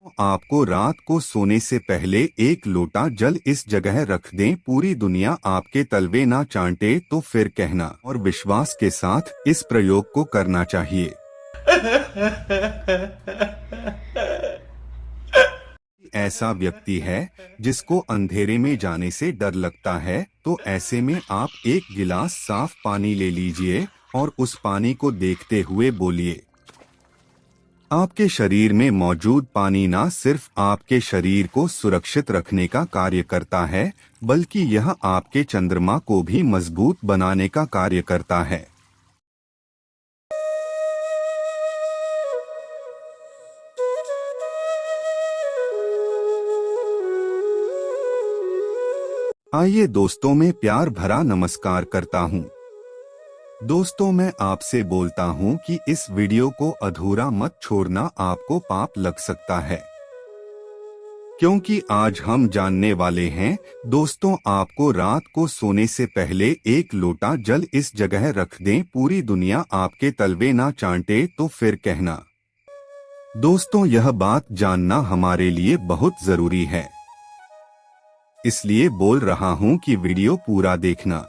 आपको रात को सोने से पहले एक लोटा जल इस जगह रख दें, पूरी दुनिया आपके तलवे ना चाटे तो फिर कहना। और विश्वास के साथ इस प्रयोग को करना चाहिए। ऐसा व्यक्ति है जिसको अंधेरे में जाने से डर लगता है, तो ऐसे में आप एक गिलास साफ पानी ले लीजिए और उस पानी को देखते हुए बोलिए। आपके शरीर में मौजूद पानी ना सिर्फ आपके शरीर को सुरक्षित रखने का कार्य करता है, बल्कि यह आपके चंद्रमा को भी मजबूत बनाने का कार्य करता है। आइए दोस्तों, मैं प्यार भरा नमस्कार करता हूँ। दोस्तों, मैं आपसे बोलता हूँ कि इस वीडियो को अधूरा मत छोड़ना, आपको पाप लग सकता है। क्योंकि आज हम जानने वाले हैं दोस्तों, आपको रात को सोने से पहले एक लोटा जल इस जगह रख दें, पूरी दुनिया आपके तलवे ना चाटे तो फिर कहना। दोस्तों, यह बात जानना हमारे लिए बहुत जरूरी है, इसलिए बोल रहा हूं कि वीडियो पूरा देखना।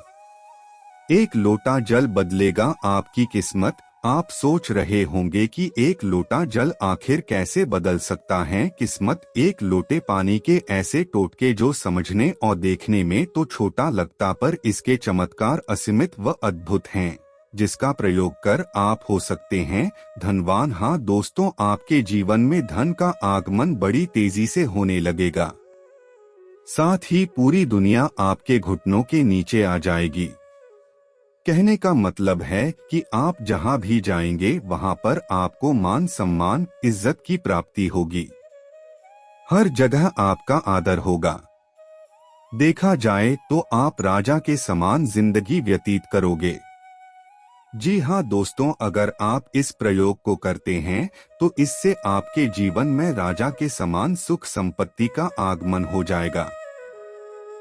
एक लोटा जल बदलेगा आपकी किस्मत। आप सोच रहे होंगे कि एक लोटा जल आखिर कैसे बदल सकता है किस्मत। एक लोटे पानी के ऐसे टोटके जो समझने और देखने में तो छोटा लगता, पर इसके चमत्कार असीमित व अद्भुत हैं, जिसका प्रयोग कर आप हो सकते हैं धनवान। हाँ दोस्तों, आपके जीवन में धन का आगमन बड़ी तेजी से होने लगेगा। साथ ही पूरी दुनिया आपके घुटनों के नीचे आ जाएगी। कहने का मतलब है कि आप जहां भी जाएंगे वहां पर आपको मान सम्मान इज्जत की प्राप्ति होगी। हर जगह आपका आदर होगा। देखा जाए तो आप राजा के समान जिंदगी व्यतीत करोगे। जी हाँ दोस्तों, अगर आप इस प्रयोग को करते हैं तो इससे आपके जीवन में राजा के समान सुख संपत्ति का आगमन हो जाएगा।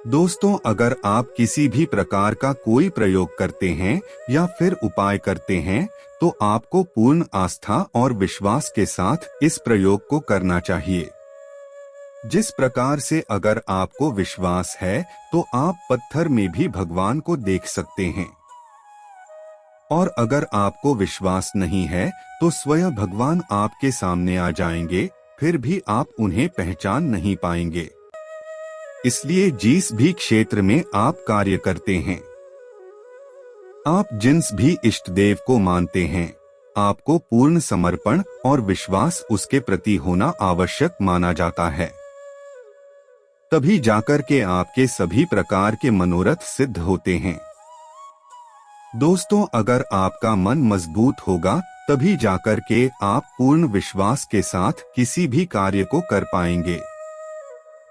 दोस्तों, अगर आप किसी भी प्रकार का कोई प्रयोग करते हैं या फिर उपाय करते हैं तो आपको पूर्ण आस्था और विश्वास के साथ इस प्रयोग को करना चाहिए। जिस प्रकार से अगर आपको विश्वास है तो आप पत्थर में भी भगवान को देख सकते हैं, और अगर आपको विश्वास नहीं है तो स्वयं भगवान आपके सामने आ जाएंगे, फिर भी आप उन्हें पहचान नहीं पाएंगे। इसलिए जिस भी क्षेत्र में आप कार्य करते हैं, आप जिस भी इष्ट देव को मानते हैं, आपको पूर्ण समर्पण और विश्वास उसके प्रति होना आवश्यक माना जाता है। तभी जाकर के आपके सभी प्रकार के मनोरथ सिद्ध होते हैं। दोस्तों, अगर आपका मन मजबूत होगा तभी जाकर के आप पूर्ण विश्वास के साथ किसी भी कार्य को कर पाएंगे।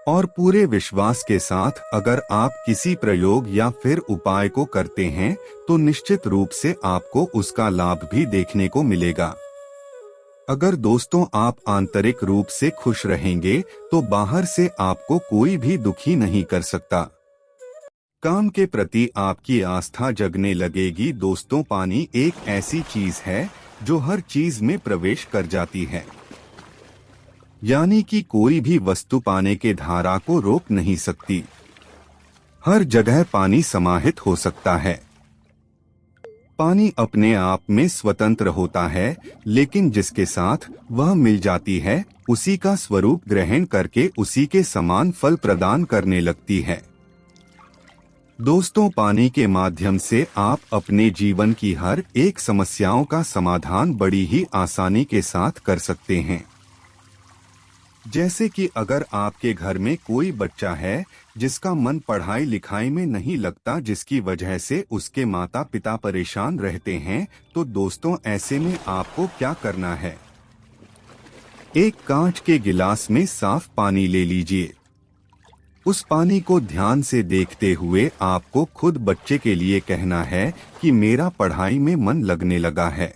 और पूरे विश्वास के साथ अगर आप किसी प्रयोग या फिर उपाय को करते हैं तो निश्चित रूप से आपको उसका लाभ भी देखने को मिलेगा। अगर दोस्तों आप आंतरिक रूप से खुश रहेंगे तो बाहर से आपको कोई भी दुखी नहीं कर सकता। काम के प्रति आपकी आस्था जगने लगेगी। दोस्तों, पानी एक ऐसी चीज है जो हर चीज में प्रवेश कर जाती है, यानी कि कोई भी वस्तु पानी के धारा को रोक नहीं सकती। हर जगह पानी समाहित हो सकता है। पानी अपने आप में स्वतंत्र होता है, लेकिन जिसके साथ वह मिल जाती है उसी का स्वरूप ग्रहण करके उसी के समान फल प्रदान करने लगती है। दोस्तों, पानी के माध्यम से आप अपने जीवन की हर एक समस्याओं का समाधान बड़ी ही आसानी के साथ कर सकते हैं। जैसे कि अगर आपके घर में कोई बच्चा है जिसका मन पढ़ाई लिखाई में नहीं लगता, जिसकी वजह से उसके माता पिता परेशान रहते हैं, तो दोस्तों ऐसे में आपको क्या करना है? एक कांच के गिलास में साफ पानी ले लीजिए। उस पानी को ध्यान से देखते हुए आपको खुद बच्चे के लिए कहना है कि मेरा पढ़ाई में मन लगने लगा है।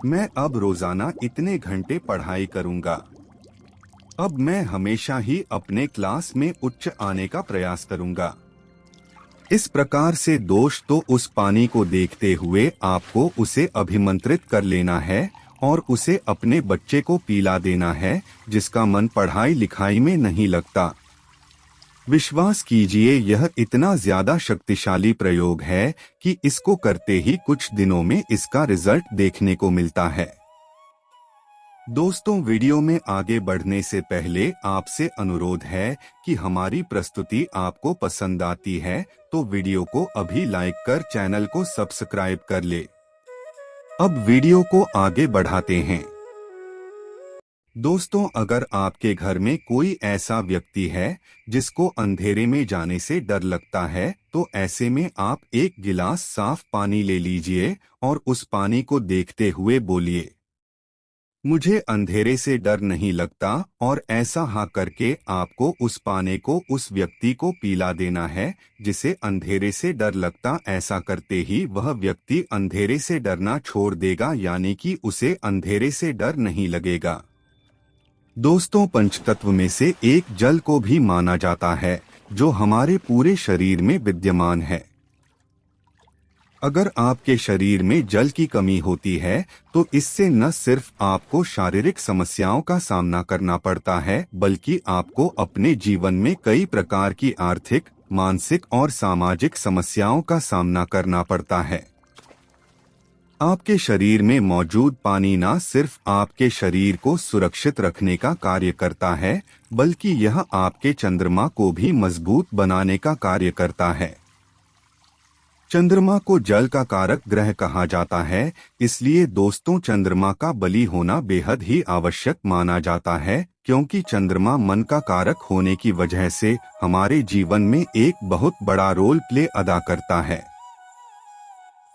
मैं अब रोजाना इतने घंटे पढ़ाई करूंगा। अब मैं हमेशा ही अपने क्लास में उच्च आने का प्रयास करूंगा। इस प्रकार से दोस्त तो उस पानी को देखते हुए आपको उसे अभिमंत्रित कर लेना है और उसे अपने बच्चे को पिला देना है जिसका मन पढ़ाई लिखाई में नहीं लगता। विश्वास कीजिए, यह इतना ज्यादा शक्तिशाली प्रयोग है कि इसको करते ही कुछ दिनों में इसका रिजल्ट देखने को मिलता है। दोस्तों, वीडियो में आगे बढ़ने से पहले आपसे अनुरोध है कि हमारी प्रस्तुति आपको पसंद आती है तो वीडियो को अभी लाइक कर चैनल को सब्सक्राइब कर ले। अब वीडियो को आगे बढ़ाते हैं। दोस्तों, अगर आपके घर में कोई ऐसा व्यक्ति है जिसको अंधेरे में जाने से डर लगता है, तो ऐसे में आप एक गिलास साफ पानी ले लीजिए और उस पानी को देखते हुए बोलिए, मुझे अंधेरे से डर नहीं लगता, और ऐसा हाँ करके आपको उस पानी को उस व्यक्ति को पिला देना है जिसे अंधेरे से डर लगता। ऐसा करते ही वह व्यक्ति अंधेरे से डरना छोड़ देगा, यानी कि उसे अंधेरे से डर नहीं लगेगा। दोस्तों, पंचतत्व में से एक जल को भी माना जाता है जो हमारे पूरे शरीर में विद्यमान है। अगर आपके शरीर में जल की कमी होती है तो इससे न सिर्फ आपको शारीरिक समस्याओं का सामना करना पड़ता है, बल्कि आपको अपने जीवन में कई प्रकार की आर्थिक, मानसिक और सामाजिक समस्याओं का सामना करना पड़ता है। आपके शरीर में मौजूद पानी न सिर्फ आपके शरीर को सुरक्षित रखने का कार्य करता है, बल्कि यह आपके चंद्रमा को भी मजबूत बनाने का कार्य करता है। चंद्रमा को जल का कारक ग्रह कहा जाता है, इसलिए दोस्तों चंद्रमा का बलि होना बेहद ही आवश्यक माना जाता है, क्योंकि चंद्रमा मन का कारक होने की वजह से हमारे जीवन में एक बहुत बड़ा रोल प्ले अदा करता है।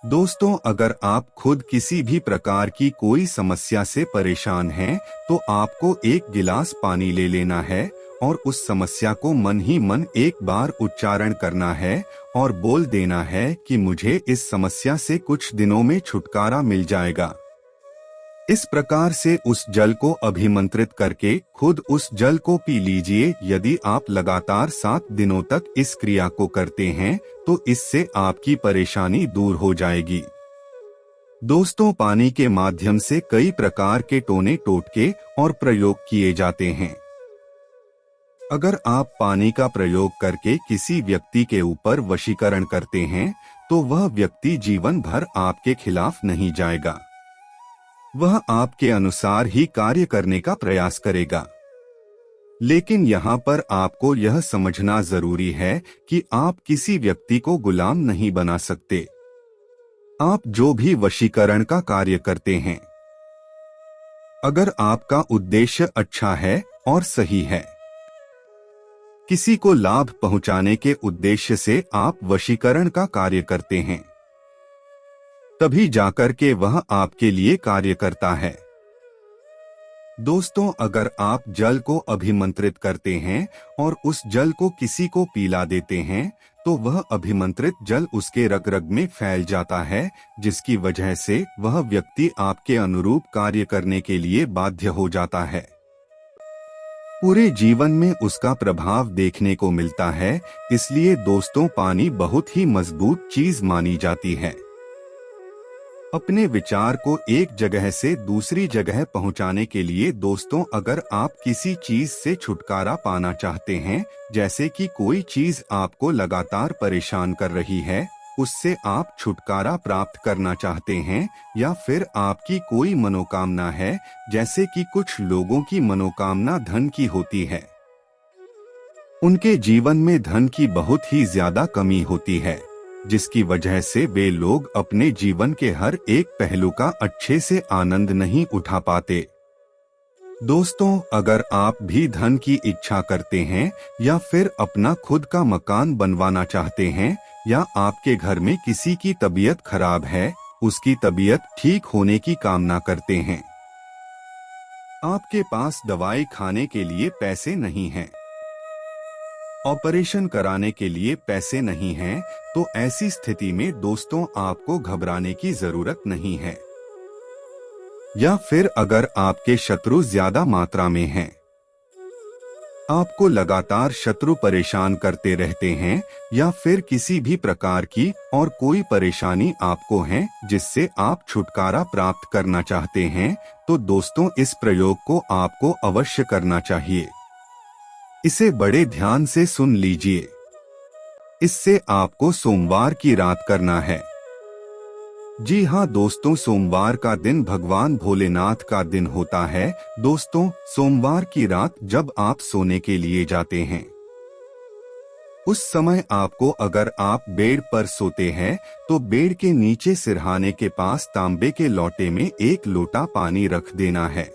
दोस्तों, अगर आप खुद किसी भी प्रकार की कोई समस्या से परेशान हैं, तो आपको एक गिलास पानी ले लेना है और उस समस्या को मन ही मन एक बार उच्चारण करना है और बोल देना है कि मुझे इस समस्या से कुछ दिनों में छुटकारा मिल जाएगा। इस प्रकार से उस जल को अभिमंत्रित करके खुद उस जल को पी लीजिए। यदि आप लगातार 7 दिनों तक इस क्रिया को करते हैं तो इससे आपकी परेशानी दूर हो जाएगी। दोस्तों, पानी के माध्यम से कई प्रकार के टोने टोटके और प्रयोग किए जाते हैं। अगर आप पानी का प्रयोग करके किसी व्यक्ति के ऊपर वशीकरण करते हैं तो वह व्यक्ति जीवन भर आपके खिलाफ नहीं जाएगा, वह आपके अनुसार ही कार्य करने का प्रयास करेगा। लेकिन यहाँ पर आपको यह समझना जरूरी है कि आप किसी व्यक्ति को गुलाम नहीं बना सकते। आप जो भी वशीकरण का कार्य करते हैं, अगर आपका उद्देश्य अच्छा है और सही है, किसी को लाभ पहुंचाने के उद्देश्य से आप वशीकरण का कार्य करते हैं, तभी जाकर के वह आपके लिए कार्य करता है। दोस्तों, अगर आप जल को अभिमंत्रित करते हैं और उस जल को किसी को पिला देते हैं तो वह अभिमंत्रित जल उसके रग रग में फैल जाता है, जिसकी वजह से वह व्यक्ति आपके अनुरूप कार्य करने के लिए बाध्य हो जाता है। पूरे जीवन में उसका प्रभाव देखने को मिलता है। इसलिए दोस्तों, पानी बहुत ही मजबूत चीज मानी जाती है। अपने विचार को एक जगह से दूसरी जगह पहुंचाने के लिए दोस्तों, अगर आप किसी चीज से छुटकारा पाना चाहते हैं, जैसे कि कोई चीज आपको लगातार परेशान कर रही है, उससे आप छुटकारा प्राप्त करना चाहते हैं, या फिर आपकी कोई मनोकामना है, जैसे कि कुछ लोगों की मनोकामना धन की होती है, उनके जीवन में धन की बहुत ही ज्यादा कमी होती है, जिसकी वजह से वे लोग अपने जीवन के हर एक पहलू का अच्छे से आनंद नहीं उठा पाते। दोस्तों, अगर आप भी धन की इच्छा करते हैं, या फिर अपना खुद का मकान बनवाना चाहते हैं, या आपके घर में किसी की तबीयत खराब है, उसकी तबीयत ठीक होने की कामना करते हैं, आपके पास दवाई खाने के लिए पैसे नहीं हैं, ऑपरेशन कराने के लिए पैसे नहीं हैं, तो ऐसी स्थिति में दोस्तों आपको घबराने की जरूरत नहीं है। या फिर अगर आपके शत्रु ज्यादा मात्रा में हैं, आपको लगातार शत्रु परेशान करते रहते हैं या फिर किसी भी प्रकार की और कोई परेशानी आपको है जिससे आप छुटकारा प्राप्त करना चाहते हैं, तो दोस्तों इस प्रयोग को आपको अवश्य करना चाहिए। इसे बड़े ध्यान से सुन लीजिए। इससे आपको सोमवार की रात करना है। जी हाँ दोस्तों, सोमवार का दिन भगवान भोलेनाथ का दिन होता है। दोस्तों, सोमवार की रात जब आप सोने के लिए जाते हैं, उस समय आपको, अगर आप बेड पर सोते हैं, तो बेड के नीचे सिरहाने के पास तांबे के लोटे में 1 लोटा पानी रख देना है।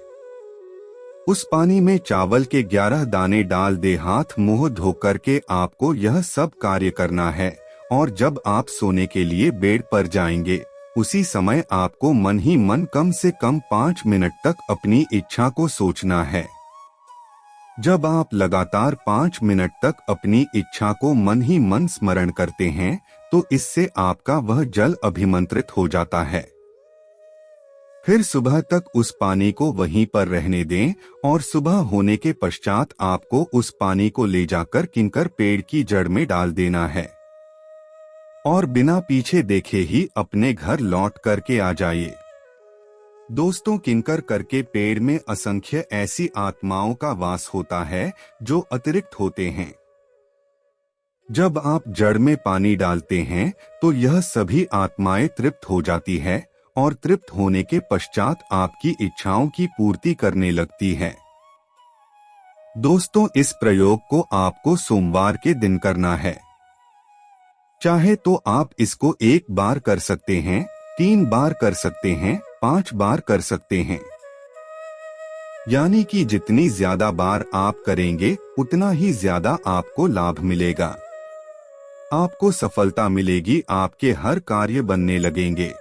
उस पानी में चावल के 11 दाने डाल दे। हाथ मुंह धोकर के आपको यह सब कार्य करना है। और जब आप सोने के लिए बेड पर जाएंगे, उसी समय आपको मन ही मन कम से कम 5 मिनट तक अपनी इच्छा को सोचना है। जब आप लगातार 5 मिनट तक अपनी इच्छा को मन ही मन स्मरण करते हैं, तो इससे आपका वह जल अभिमंत्रित हो जाता है। फिर सुबह तक उस पानी को वहीं पर रहने दें और सुबह होने के पश्चात आपको उस पानी को ले जाकर किंकर पेड़ की जड़ में डाल देना है और बिना पीछे देखे ही अपने घर लौट करके आ जाइए। दोस्तों, किंकर करके पेड़ में असंख्य ऐसी आत्माओं का वास होता है जो अतिरिक्त होते हैं। जब आप जड़ में पानी डालते हैं तो यह सभी आत्माएं तृप्त हो जाती है और तृप्त होने के पश्चात आपकी इच्छाओं की पूर्ति करने लगती है। दोस्तों, इस प्रयोग को आपको सोमवार के दिन करना है। चाहे तो आप इसको 1 बार कर सकते हैं, 3 बार कर सकते हैं, 5 बार कर सकते हैं। यानी कि जितनी ज्यादा बार आप करेंगे उतना ही ज्यादा आपको लाभ मिलेगा। आपको सफलता मिलेगी, आपके हर कार्य बनने लगेंगे।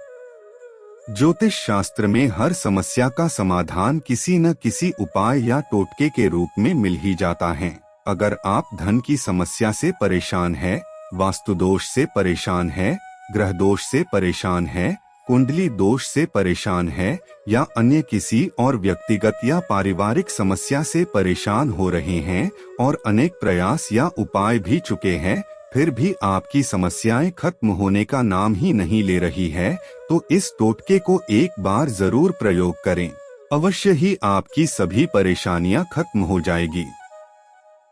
ज्योतिष शास्त्र में हर समस्या का समाधान किसी न किसी उपाय या टोटके के रूप में मिल ही जाता है। अगर आप धन की समस्या से परेशान है, वास्तु दोष से परेशान है, ग्रह दोष से परेशान है, कुंडली दोष से परेशान है या अन्य किसी और व्यक्तिगत या पारिवारिक समस्या से परेशान हो रहे हैं और अनेक प्रयास या उपाय भी चुके हैं, फिर भी आपकी समस्याएं खत्म होने का नाम ही नहीं ले रही है, तो इस टोटके को 1 बार जरूर प्रयोग करें। अवश्य ही आपकी सभी परेशानियां खत्म हो जाएगी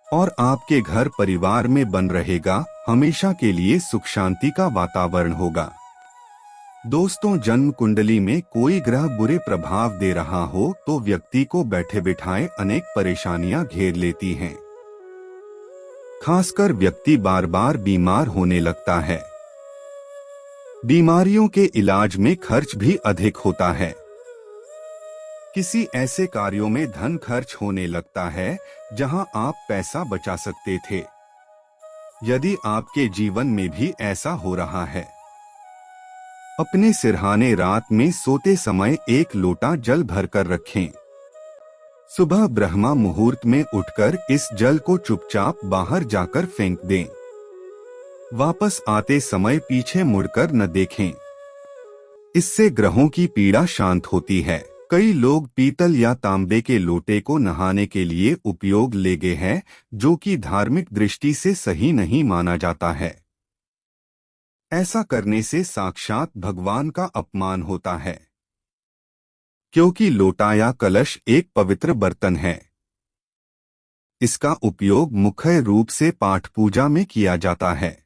और आपके घर परिवार में बन रहेगा हमेशा के लिए सुख शांति का वातावरण होगा। दोस्तों, जन्म कुंडली में कोई ग्रह बुरे प्रभाव दे रहा हो तो व्यक्ति को बैठे बिठाए अनेक परेशानियां घेर लेती हैं। खासकर व्यक्ति बार बार बीमार होने लगता है। बीमारियों के इलाज में खर्च भी अधिक होता है। किसी ऐसे कार्यों में धन खर्च होने लगता है जहां आप पैसा बचा सकते थे। यदि आपके जीवन में भी ऐसा हो रहा है, अपने सिरहाने रात में सोते समय 1 लोटा जल भरकर रखें। सुबह ब्रह्मा मुहूर्त में उठकर इस जल को चुपचाप बाहर जाकर फेंक दें। वापस आते समय पीछे मुड़कर न देखें। इससे ग्रहों की पीड़ा शांत होती है। कई लोग पीतल या तांबे के लोटे को नहाने के लिए उपयोग ले गए हैं, जो कि धार्मिक दृष्टि से सही नहीं माना जाता है। ऐसा करने से साक्षात भगवान का अपमान होता है, क्योंकि लोटा या कलश एक पवित्र बर्तन है। इसका उपयोग मुख्य रूप से पाठ पूजा में किया जाता है।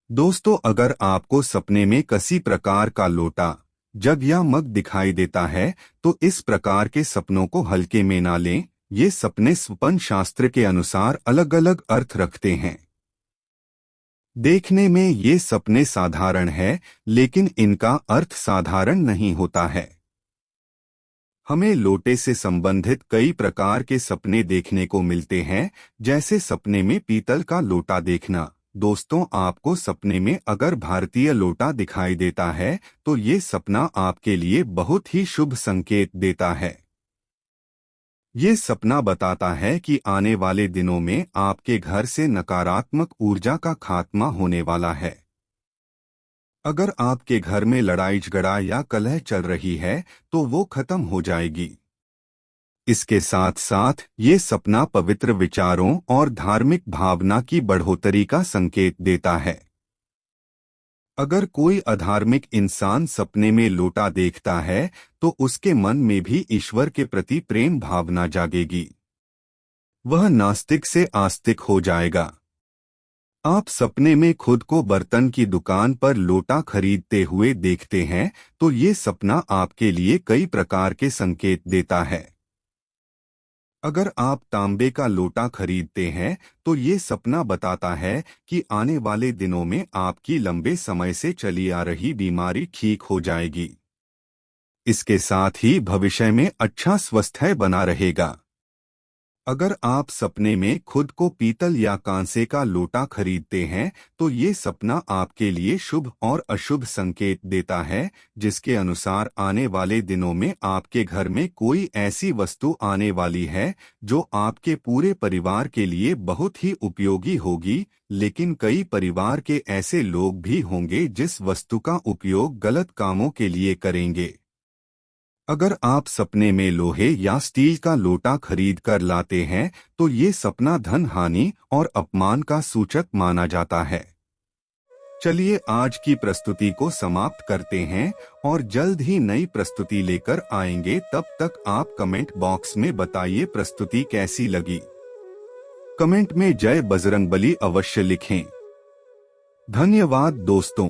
दोस्तों, अगर आपको सपने में किसी प्रकार का लोटा, जग या मग दिखाई देता है तो इस प्रकार के सपनों को हल्के में ना लें। ये सपने स्वप्न शास्त्र के अनुसार अलग अलग अर्थ रखते हैं। देखने में ये सपने साधारण है, लेकिन इनका अर्थ साधारण नहीं होता है। हमें लोटे से संबंधित कई प्रकार के सपने देखने को मिलते हैं, जैसे सपने में पीतल का लोटा देखना। दोस्तों, आपको सपने में अगर भारतीय लोटा दिखाई देता है तो ये सपना आपके लिए बहुत ही शुभ संकेत देता है। ये सपना बताता है कि आने वाले दिनों में आपके घर से नकारात्मक ऊर्जा का खात्मा होने वाला है। अगर आपके घर में लड़ाई झगड़ा या कलह चल रही है तो वो खत्म हो जाएगी। इसके साथ साथ ये सपना पवित्र विचारों और धार्मिक भावना की बढ़ोतरी का संकेत देता है। अगर कोई अधार्मिक इंसान सपने में लोटा देखता है तो उसके मन में भी ईश्वर के प्रति प्रेम भावना जागेगी। वह नास्तिक से आस्तिक हो जाएगा। आप सपने में खुद को बर्तन की दुकान पर लोटा खरीदते हुए देखते हैं तो ये सपना आपके लिए कई प्रकार के संकेत देता है। अगर आप तांबे का लोटा खरीदते हैं तो ये सपना बताता है कि आने वाले दिनों में आपकी लंबे समय से चली आ रही बीमारी ठीक हो जाएगी। इसके साथ ही भविष्य में अच्छा स्वास्थ्य बना रहेगा। अगर आप सपने में खुद को पीतल या कांसे का लोटा खरीदते हैं तो ये सपना आपके लिए शुभ और अशुभ संकेत देता है, जिसके अनुसार आने वाले दिनों में आपके घर में कोई ऐसी वस्तु आने वाली है जो आपके पूरे परिवार के लिए बहुत ही उपयोगी होगी। लेकिन कई परिवार के ऐसे लोग भी होंगे जिस वस्तु का उपयोग गलत कामों के लिए करेंगे। अगर आप सपने में लोहे या स्टील का लोटा खरीद कर लाते हैं तो ये सपना धन हानि और अपमान का सूचक माना जाता है। चलिए आज की प्रस्तुति को समाप्त करते हैं और जल्द ही नई प्रस्तुति लेकर आएंगे। तब तक आप कमेंट बॉक्स में बताइए प्रस्तुति कैसी लगी। कमेंट में जय बजरंगबली अवश्य लिखें। धन्यवाद दोस्तों।